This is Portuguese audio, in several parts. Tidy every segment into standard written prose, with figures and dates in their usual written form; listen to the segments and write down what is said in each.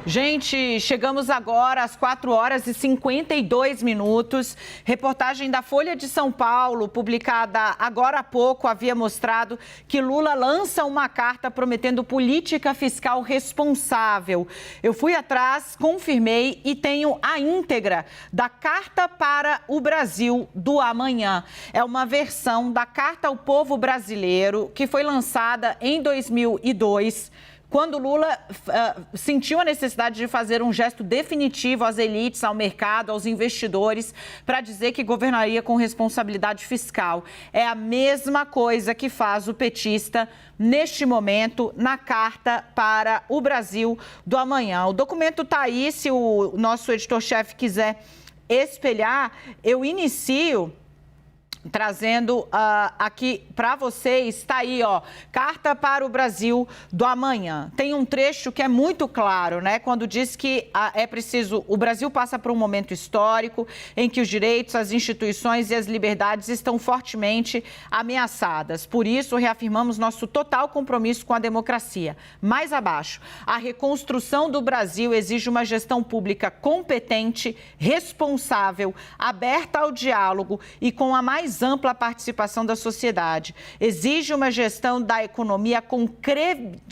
Gente, chegamos agora às 4h52. Reportagem da Folha de São Paulo, publicada agora há pouco, havia mostrado que Lula lança uma carta prometendo política fiscal responsável. Eu fui atrás, confirmei e tenho a íntegra da Carta para o Brasil do Amanhã. É uma versão da Carta ao Povo Brasileiro que foi lançada em 2002. Quando Lula sentiu a necessidade de fazer um gesto definitivo às elites, ao mercado, aos investidores, para dizer que governaria com responsabilidade fiscal. É a mesma coisa que faz o petista neste momento na Carta para o Brasil do Amanhã. O documento está aí, se o nosso editor-chefe quiser espelhar, eu inicio trazendo aqui para vocês, está aí, ó, Carta para o Brasil do Amanhã. Tem um trecho que é muito claro, né? Quando diz que é preciso, o Brasil passa por um momento histórico em que os direitos, as instituições e as liberdades estão fortemente ameaçadas. Por isso, reafirmamos nosso total compromisso com a democracia. Mais abaixo, a reconstrução do Brasil exige uma gestão pública competente, responsável, aberta ao diálogo e com a mais ampla participação da sociedade. Exige uma gestão da economia com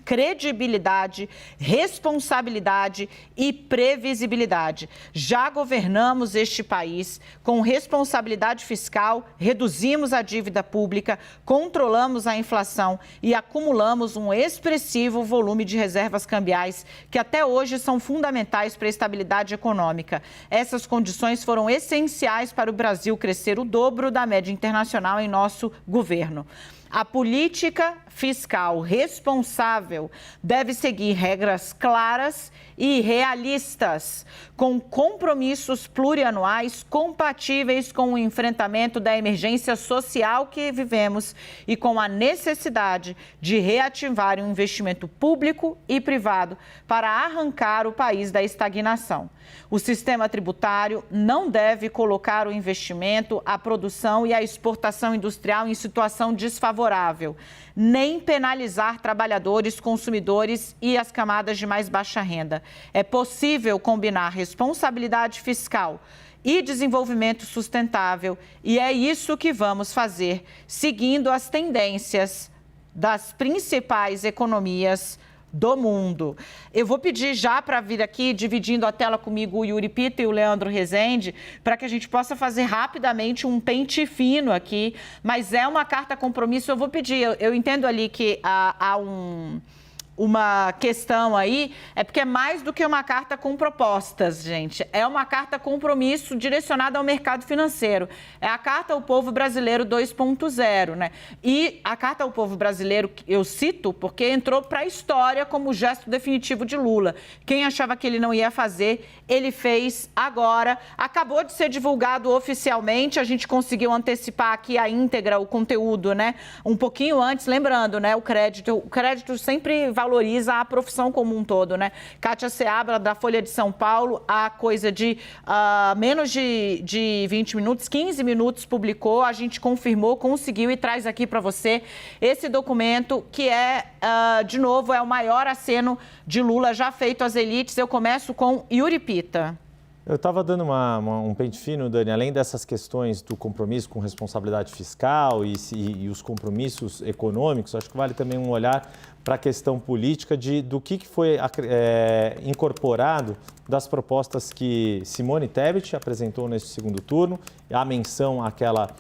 credibilidade, responsabilidade e previsibilidade. Já governamos este país com responsabilidade fiscal, reduzimos a dívida pública, controlamos a inflação e acumulamos um expressivo volume de reservas cambiais que até hoje são fundamentais para a estabilidade econômica. Essas condições foram essenciais para o Brasil crescer o dobro da média internacional em nosso governo. A política fiscal responsável deve seguir regras claras e realistas, com compromissos plurianuais compatíveis com o enfrentamento da emergência social que vivemos e com a necessidade de reativar o investimento público e privado para arrancar o país da estagnação. O sistema tributário não deve colocar o investimento, a produção e a exportação industrial em situação desfavorável, nem penalizar trabalhadores, consumidores e as camadas de mais baixa renda. É possível combinar responsabilidade fiscal e desenvolvimento sustentável, e é isso que vamos fazer, seguindo as tendências das principais economias do mundo. Eu vou pedir já para vir aqui, dividindo a tela comigo, o Yuri Pita e o Leandro Rezende, para que a gente possa fazer rapidamente um pente fino aqui, mas é uma carta compromisso. Eu vou pedir, eu entendo ali que há uma questão aí, é porque é mais do que uma carta com propostas, gente. É uma carta compromisso direcionada ao mercado financeiro. É a Carta ao Povo Brasileiro 2.0, né? E a Carta ao Povo Brasileiro, eu cito, porque entrou para a história como gesto definitivo de Lula. Quem achava que ele não ia fazer, ele fez agora. Acabou de ser divulgado oficialmente, a gente conseguiu antecipar aqui a íntegra, o conteúdo, né? Um pouquinho antes, lembrando, né? O crédito sempre valoriza a profissão como um todo, né? Kátia Seabra, da Folha de São Paulo, há coisa de menos de 20 minutos, 15 minutos publicou, a gente confirmou, conseguiu e traz aqui para você esse documento que de novo, é o maior aceno de Lula já feito às elites. Eu começo com Yuri Pita. Eu estava dando um pente fino, Dani, além dessas questões do compromisso com responsabilidade fiscal e os compromissos econômicos, acho que vale também um olhar para a questão política do que foi incorporado das propostas que Simone Tebet apresentou nesse segundo turno, a menção àquela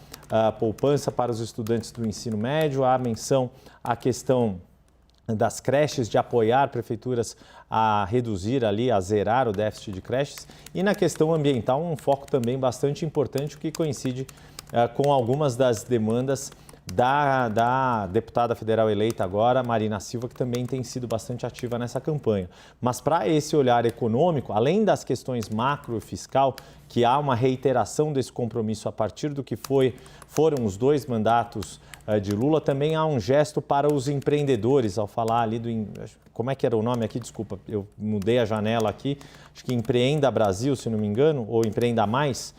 poupança para os estudantes do ensino médio, a menção à questão das creches, de apoiar prefeituras a reduzir ali, a zerar o déficit de creches. E na questão ambiental, um foco também bastante importante, o que coincide com algumas das demandas da deputada federal eleita agora, Marina Silva, que também tem sido bastante ativa nessa campanha. Mas para esse olhar econômico, além das questões macro e fiscal, que há uma reiteração desse compromisso a partir do que foram os 2 mandatos de Lula, também há um gesto para os empreendedores, ao falar ali como é que era o nome aqui? Desculpa, eu mudei a janela aqui, acho que Empreenda Brasil, se não me engano, ou Empreenda Mais,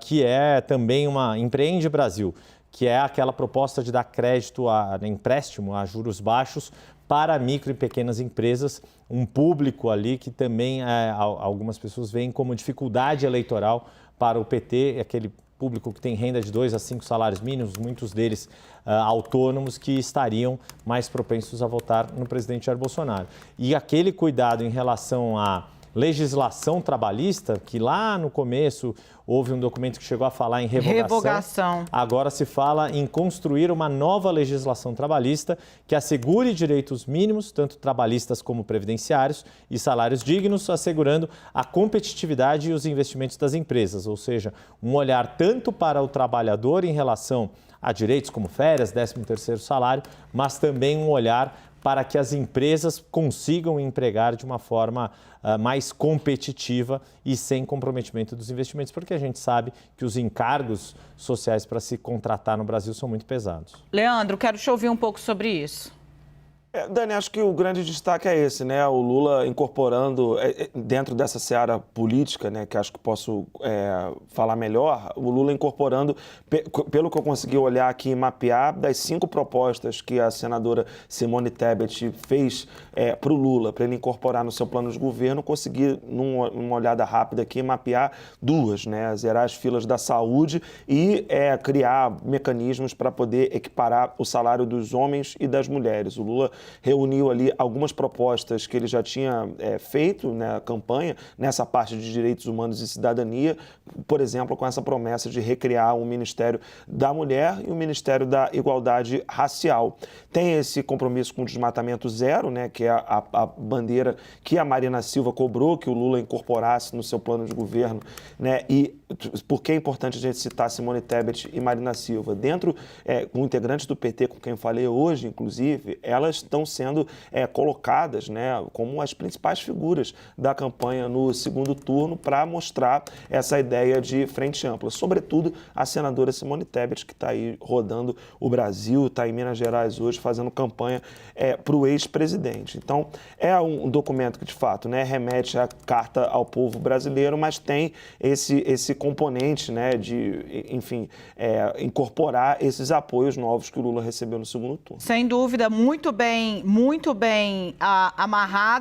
que é também uma Empreende Brasil, que é aquela proposta de dar crédito, empréstimo a juros baixos para micro e pequenas empresas, um público ali que também algumas pessoas veem como dificuldade eleitoral para o PT, aquele público que tem renda de 2 a 5 salários mínimos, muitos deles autônomos, que estariam mais propensos a votar no presidente Jair Bolsonaro. E aquele cuidado em relação à legislação trabalhista, que lá no começo houve um documento que chegou a falar em revogação. Agora se fala em construir uma nova legislação trabalhista que assegure direitos mínimos, tanto trabalhistas como previdenciários, e salários dignos, assegurando a competitividade e os investimentos das empresas, ou seja, um olhar tanto para o trabalhador em relação a direitos como férias, 13º salário, mas também um olhar para que as empresas consigam empregar de uma forma mais competitiva e sem comprometimento dos investimentos, porque a gente sabe que os encargos sociais para se contratar no Brasil são muito pesados. Leandro, quero te ouvir um pouco sobre isso. Dani, acho que o grande destaque é esse, né? O Lula incorporando, dentro dessa seara política, né, que acho que posso falar melhor, o Lula incorporando, pelo que eu consegui olhar aqui e mapear, das 5 propostas que a senadora Simone Tebet fez para o Lula, para ele incorporar no seu plano de governo, consegui, numa olhada rápida aqui, mapear 2, né? Zerar as filas da saúde e criar mecanismos para poder equiparar o salário dos homens e das mulheres. O Lula reuniu ali algumas propostas que ele já tinha feito na campanha, nessa parte de direitos humanos e cidadania, por exemplo, com essa promessa de recriar o Ministério da Mulher e o Ministério da Igualdade Racial. Tem esse compromisso com o desmatamento zero, né, que é a bandeira que a Marina Silva cobrou que o Lula incorporasse no seu plano de governo, né, e por que é importante a gente citar Simone Tebet e Marina Silva? Dentro, com integrantes do PT, com quem falei hoje, inclusive, elas estão sendo colocadas, né, como as principais figuras da campanha no segundo turno para mostrar essa ideia de frente ampla. Sobretudo a senadora Simone Tebet, que está aí rodando o Brasil, está em Minas Gerais hoje fazendo campanha para o ex-presidente. Então, é um documento que, de fato, né, remete à carta ao povo brasileiro, mas tem esse componente, né, de, enfim, incorporar esses apoios novos que o Lula recebeu no segundo turno. Sem dúvida, muito bem amarrado.